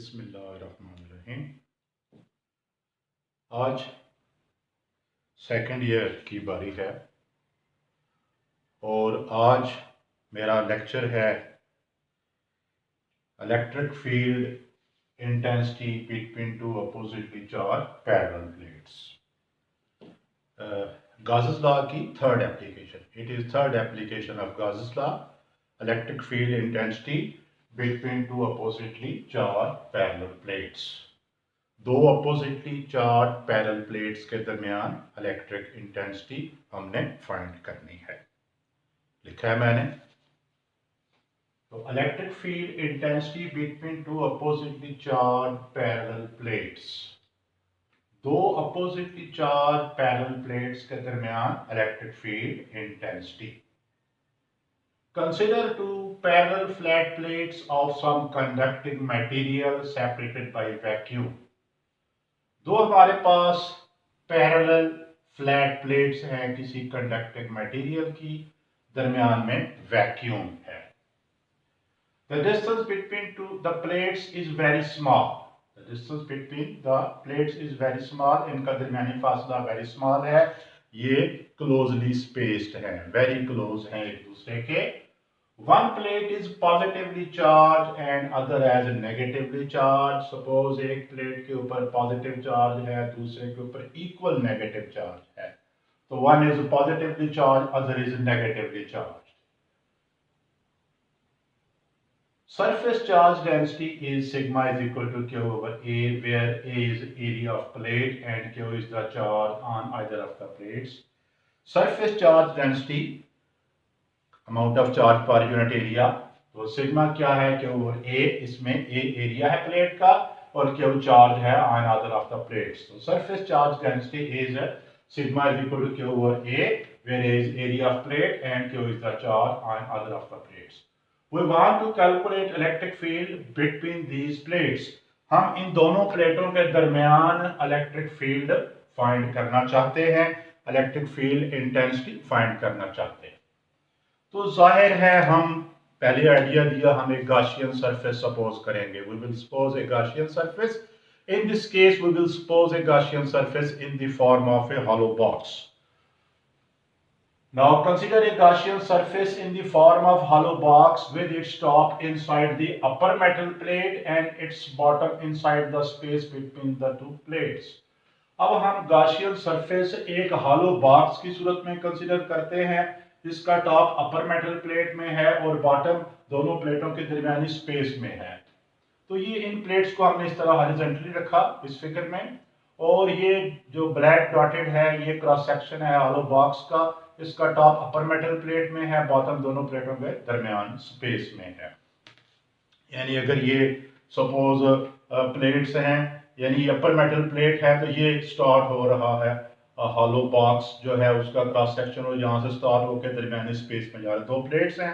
बिस्मिल्लाहिर्रहमानिर्रहीम। आज second year की बारी है और आज मेरा लेक्चर है electric field intensity between two oppositely charge parallel plates. Gauss law की third application, it is third application of Gauss law, electric field intensity between two oppositely charge parallel plates. दो oppositely charge parallel plates के दरमियान electric intensity हमने find करनी है। लिखा है मैंने, तो electric field intensity between two oppositely charge parallel plates, दो अपोजिटली चार्ज पैरेलल प्लेट्स के दरमियान electric field intensity. Consider two parallel flat plates of some conducting material separated by vacuum. दो हमारे पास पैरेलल फ्लैट प्लेट्स हैं किसी conducting material की, दरमियान में वैक्यूम है। The distance between the plates is very small. The distance between the plates is very small. इनका दरमियानी फासला very small है। ये closely spaced हैं, very close हैं एक दूसरे के। One plate is positively charged and other as negatively charged. Suppose एक प्लेट के ऊपर पॉजिटिव चार्ज है, दूसरे के ऊपर इक्वल नेगेटिव चार्ज है, तो one is positively charged, other is negatively charged. Surface charge density is sigma is equal to Q over A, where A is area of plate and Q is the charge on either of the plates. Surface charge density, amount of charge per unit area, तो sigma क्या है? Q over A, इसमें A area है plate का और Q charge है on other of the plates. So surface charge density is sigma is equal to Q over A, where A is area of plate and Q is the charge on other of the plates. We want to calculate electric field between these plates. हम इन दोनों प्लेटों के दरमियान electric field find करना चाहते हैं, electric field intensity find करना चाहते हैं। तो जाहिर है हम पहले आइडिया दिया, हम एक गॉसियन सरफेस सपोज करेंगे। We will suppose a Gaussian surface. In this case we will suppose a Gaussian surface in the form of a hollow box. Now consider a Gaussian surface in the form of hollow box with its top inside the upper metal plate and its bottom inside the space between the two plates. अब हम Gaussian surface एक hollow box की सूरत में consider करते हैं जिसका top अपर metal plate में है और बॉटम दोनों प्लेटों के दरमियानी स्पेस में है। तो ये इन प्लेट्स को हमने इस तरह हॉरिजॉन्टली रखा इस फिगर में, और ये जो ब्लैक डॉटेड है ये क्रॉस सेक्शन है हॉलो बॉक्स का, इसका टॉप अपर मेटल प्लेट में है, बॉटम दोनों प्लेटों के दरमियान स्पेस में है। यानी अगर ये सपोज प्लेट्स हैं, यानी अपर मेटल प्लेट है, तो ये स्टार्ट हो रहा है हॉलो बॉक्स जो है उसका क्रॉस सेक्शन, और यहाँ से स्टार्ट होकर दरमियानी स्पेस में जा रहा है। दो प्लेट्स हैं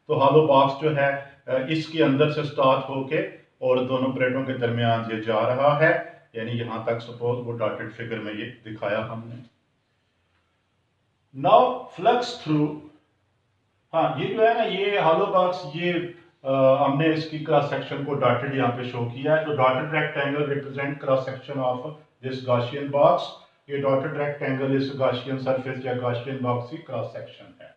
तो हॉलो बॉक्स जो है इसके अंदर से स्टार्ट होके और दोनों प्लेटों के दरमियान ये जा रहा है, यानी यहाँ तक सपोज वो डॉटेड फिगर में ये दिखाया हमने। नाउ फ्लक्स थ्रू, हाँ ये जो है ना ये हॉलो बॉक्स, ये हमने इसकी क्रॉस सेक्शन को डॉटेड यहाँ पे शो किया है। तो dotted rectangle represent cross section of this Gaussian box. ये डॉटेड रेक्टेंगल इस गॉसियन सरफेस या गॉसियन बॉक्स की क्रॉस सेक्शन है।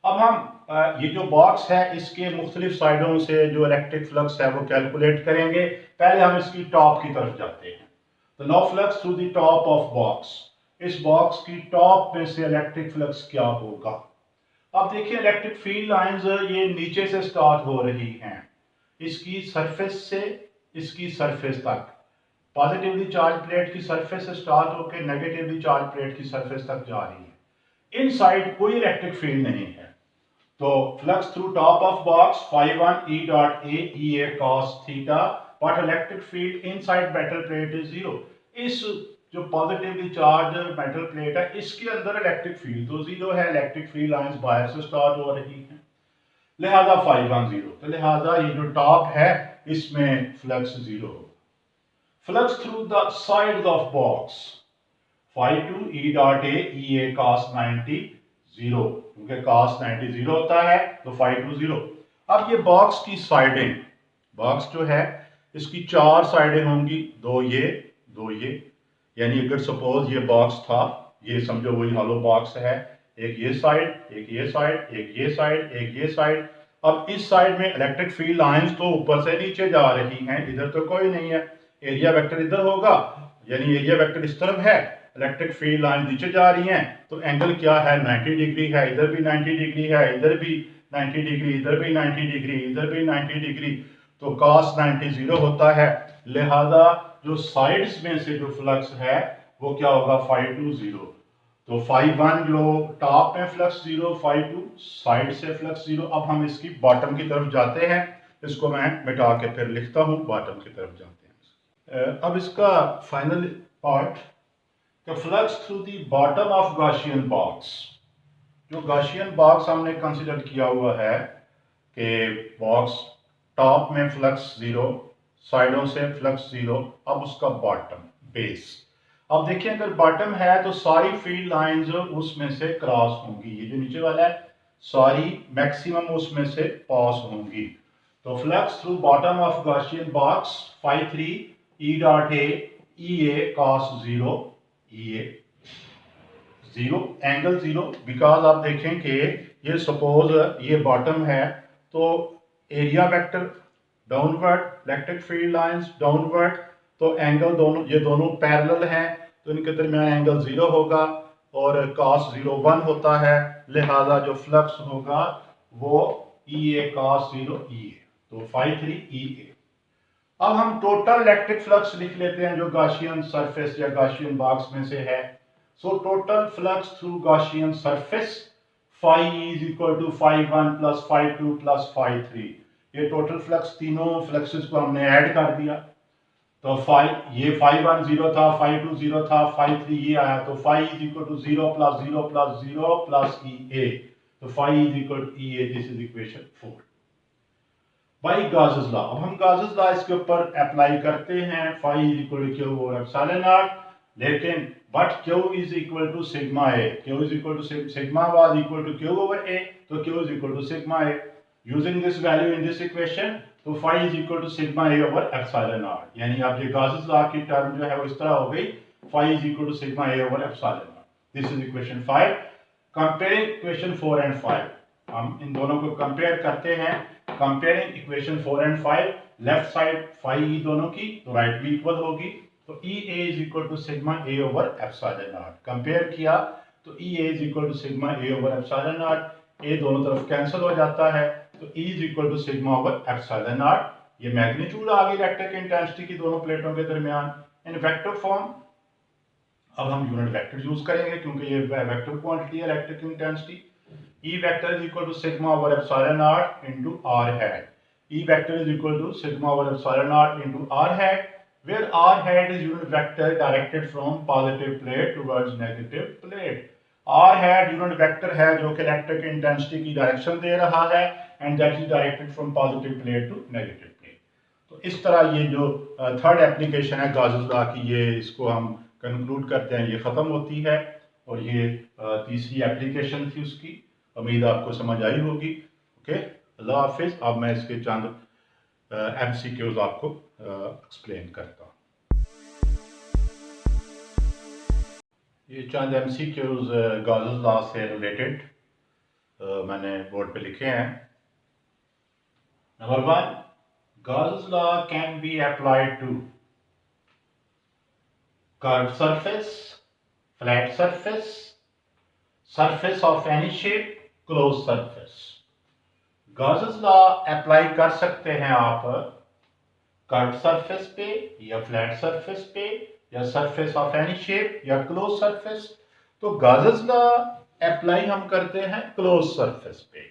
अब हम ये जो बॉक्स है इसके मुख्तलिफ साइडों से जो इलेक्ट्रिक फ्लक्स है वो कैलकुलेट करेंगे। पहले हम इसकी टॉप की तरफ जाते हैं। तो no flux through the top of box, इस बॉक्स की टॉप में से इलेक्ट्रिक फ्लक्स क्या होगा? अब देखिए इलेक्ट्रिक फील्ड लाइंस ये नीचे से स्टार्ट हो रही हैं, इसकी सरफेस से इसकी सरफेस तक, पॉजिटिवली चार्ज प्लेट की सरफेस से स्टार्ट होकर नेगेटिवली चार्ज प्लेट की सरफेस तक जा रही है। इनसाइड कोई इलेक्ट्रिक फील्ड नहीं है। तो flux through top of box phi1 E dot A EA cos theta, but electric field inside metal plate is zero. इस जो पॉजिटिवली चार्ज मेटल प्लेट है इसके अंदर इलेक्ट्रिक फील्ड तो जीरो है, इलेक्ट्रिक फील्ड लाइंस बाहर से स्टार्ट हो रही हैं, लिहाजा phi1 जीरो। तो लिहाजा ये जो टॉप है इसमें फ्लक्स जीरो होगा। Flux through the side of box phi2 E dot A EA cos 90 zero, क्योंकि cos 90 जीरो होता है तो phi2 जीरो। अब ये बॉक्स की साइडें, बॉक्स जो है इसकी चार साइडें होंगी, दो ये, यानी अगर सपोज ये बॉक्स था, ये समझो वही हॉलो बॉक्स है, एक ये साइड, एक ये साइड, एक ये साइड, एक ये साइड। अब इस साइड में इलेक्ट्रिक फील्ड लाइंस तो ऊपर से नीचे जा रही हैं, इधर तो कोई नहीं है, एरिया वेक्टर इधर होगा, यानी एरिया वेक्टर इस तरफ है, इलेक्ट्रिक फील्ड लाइन नीचे जा रही हैं, तो एंगल क्या है, 90 डिग्री है, इधर भी 90 डिग्री है, इधर भी 90 डिग्री, इधर भी 90 डिग्री, इधर भी 90 डिग्री, तो cos 90 0 होता है। लिहाजा जो साइड्स में से जो फ्लक्स है वो क्या होगा, φ2 0। तो φ1 जो टॉप में फ्लक्स 0, φ2 साइड से फ्लक्स 0। अब हम इसकी बॉटम की तरफ जाते हैं, इसको मैं मिटा के फिर लिखता हूं, बॉटम की तरफ जाते हैं। अब इसका final part, the flux through the bottom of Gaussian box. जो गॉसियन बॉक्स हमने कंसिडर किया हुआ है कि बॉक्स टॉप में फ्लक्स 0, साइडों से फ्लक्स 0, अब उसका बॉटम बेस। अब देखिए अगर बॉटम है तो सारी फील्ड लाइंस उसमें से क्रॉस होंगी, ये जो नीचे वाला है सारी मैक्सिमम उसमें से पास होंगी। तो flux through bottom of Gaussian box φ3 E dot A EA cos 0, EA 0 angle 0, because आप देखें कि ये सपोज ये बॉटम है तो area vector downward, electric field lines downward, तो एंगल दोनों, ये दोनों पैरेलल हैं, तो इनके दरमियान एंगल 0 होगा और cos 0 1 होता है, लिहाजा जो फ्लक्स होगा वो EA cos 0 EA, तो φ3 EA। अब हम टोटल इलेक्ट्रिक फ्लक्स लिख लेते हैं जो गॉसियन सरफेस या गॉसियन बॉक्स में से है। So total flux through Gaussian surface φ is equal to φ1 plus φ2 plus φ3। ये टोटल फ्लक्स तीनों फ्लक्सेस को हमने ऐड कर दिया, तो ये φ1 0 था, φ2 0 था, φ3 ये आया, तो φ is equal to 0 plus 0 plus 0 plus EA, तो φ is equal to EA। This is equation 4 by Gauss's law. अब हम गॉसेस लॉ इसके ऊपर अप्लाई करते हैं, φ is equal to Q over epsilon naught, लेकिन but Q is equal to sigma A, Q is equal to sigma was equal to Q over A, तो Q is equal to sigma A। Using this value in this equation, तो φ is equal to sigma A over epsilon naught, यानी अब ये Gauss's law की term जो है वो इस तरह हो गई, φ is equal to sigma A over epsilon naught. This is equation 5। Comparing equation 4 and 5, हम इन दोनों को कंपेयर करते हैं। Comparing equation 4 and 5, left side φ E दोनों की, तो राइट भी इक्वल होगी, तो EA is equal to sigma A over epsilon naught. Compare किया तो EA is equal to sigma A over epsilon naught, A दोनों तरफ कैंसिल हो जाता है, तो E is equal to sigma over epsilon not. ये मैग्नीट्यूड आ गई इलेक्ट्रिक इंटेंसिटी की दोनों प्लेटों के दरमियान इन वेक्टर फॉर्म। अब हम यूनिट वेक्टर यूज करेंगे क्योंकि ये वेक्टर क्वांटिटी है electric intensity. E vector is equal to sigma over epsilon naught into r hat. E vector is equal to sigma over epsilon naught into r hat, where r hat is unit vector directed from positive plate towards negative plate. R hat unit vector है जो कि electric intensity की direction दे रहा है, and that is directed from positive plate to negative plate. तो इस तरह ये जो थर्ड एप्लीकेशन है गॉसेस लॉ की, ये इसको हम कंक्लूड करते हैं, ये ख़त्म होती है, और ये तीसरी एप्लीकेशन थी उसकी। उम्मीद आपको समझ आई होगी। ओके, अल्लाह हाफिज़। अब मैं इसके चंद MCQs आपको एक्सप्लेन करता हूँ। ये चंद MCQs गॉसेस लॉ से रिलेटेड मैंने बोर्ड पे लिखे हैं। Number 1, Gauss's law can be applied to curve surface, flat surface, surface of any shape, close surface. Gauss's law apply कर सकते हैं आप कर्व सरफेस पे या फ्लैट सरफेस पे या सरफेस ऑफ एनी शेप या क्लोज सरफेस। तो गॉसेस लॉ अप्लाई हम करते हैं क्लोज सरफेस पे,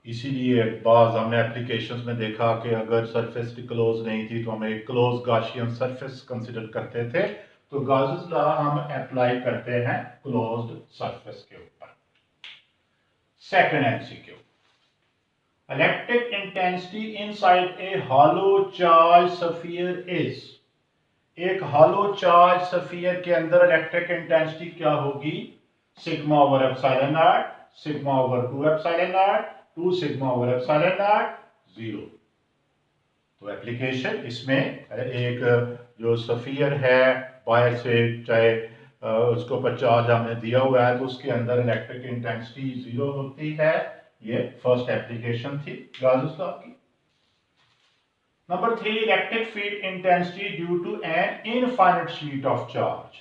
इसीलिए बाज हमने एप्लीकेशंस में देखा कि अगर सरफेस भी क्लोज नहीं थी तो हम एक क्लोज गॉसियन सरफेस कंसिडर करते थे। तो गॉसेस लॉ हम अप्लाई करते हैं क्लोज्ड सरफेस के ऊपर। Second MCQ, electric intensity inside a hollow charge sphere is। एक hollow charge sphere के अंदर इलेक्ट्रिक इंटेंसिटी क्या होगी, sigma over epsilon not, sigma over 2 epsilon not, 2 sigma over epsilon not 0। तो एप्लीकेशन इसमें एक जो सफ़ियर है बाहर से, चाहे उसको ऊपर चार्ज हमने दिया हुआ है तो उसके अंदर इलेक्ट्रिक इंटेंसिटी 0 होती है। ये फर्स्ट एप्लीकेशन थी गाउस लॉ की। Number 3, electric field intensity due to an infinite sheet of charge.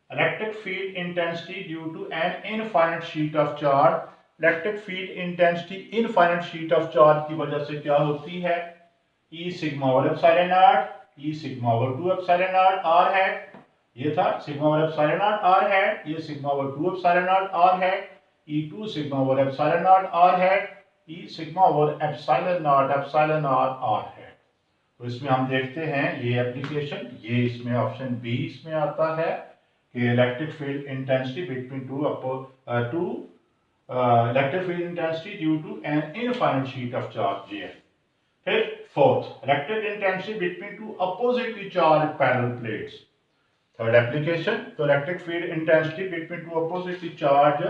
Electric field intensity due to an infinite sheet of charge. Electric field intensity infinite sheet of charge की वजह से क्या होती है? E sigma over epsilon not, E sigma over 2 epsilon not r है, ये था sigma over epsilon not r है, ये sigma over 2 epsilon not r है, E2 sigma over epsilon not r है, E sigma over epsilon not r है। तो इसमें हम देखते हैं ये एप्लीकेशन, ये इसमें ऑप्शन बी इसमें आता है कि electric field intensity between two electric field intensity due to an infinite sheet of charge ये है। फिर fourth, electric intensity between two oppositely charge parallel plates. Third application, तो electric field intensity between two oppositely charge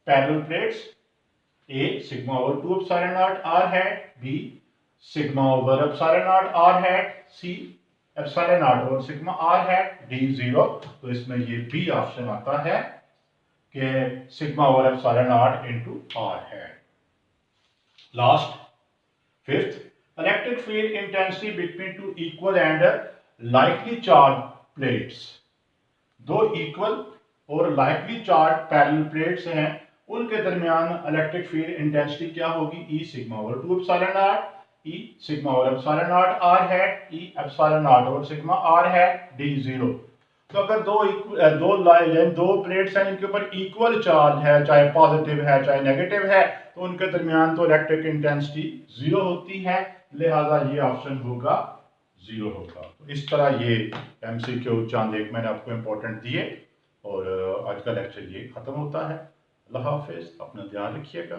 parallel plates. A sigma over 2 epsilon not r है, B sigma over epsilon not r है, C epsilon naught over sigma r है, D 0। तो इसमें ये B option आता है कि sigma over epsilon naught into r है। Last fifth, electric field intensity between two equal and likely charge plates. दो इक्वल और लाइकली चार्ज पैरेलल प्लेट्स हैं, उनके दरमियान इलेक्ट्रिक फील्ड इंटेंसिटी क्या होगी? E sigma over 2 epsilon naught, E sigma over epsilon not r है, E epsilon naught over sigma r है, D 0। तो अगर दो प्लेट्स हैं इनके ऊपर इक्वल चार्ज है, चाहे पॉजिटिव है चाहे नेगेटिव है, तो उनके दरमियान तो इलेक्ट्रिक इंटेंसिटी 0 होती है, लिहाजा ये ऑप्शन होगा 0 होगा। तो इस तरह ये MCQ चांद एक मैंने आपको इम्पोर्टेंट दिए और आज का लेक्चर ये ख़त्म होता है। अल्लाह हाफिज़, अपना ध्यान रखिएगा।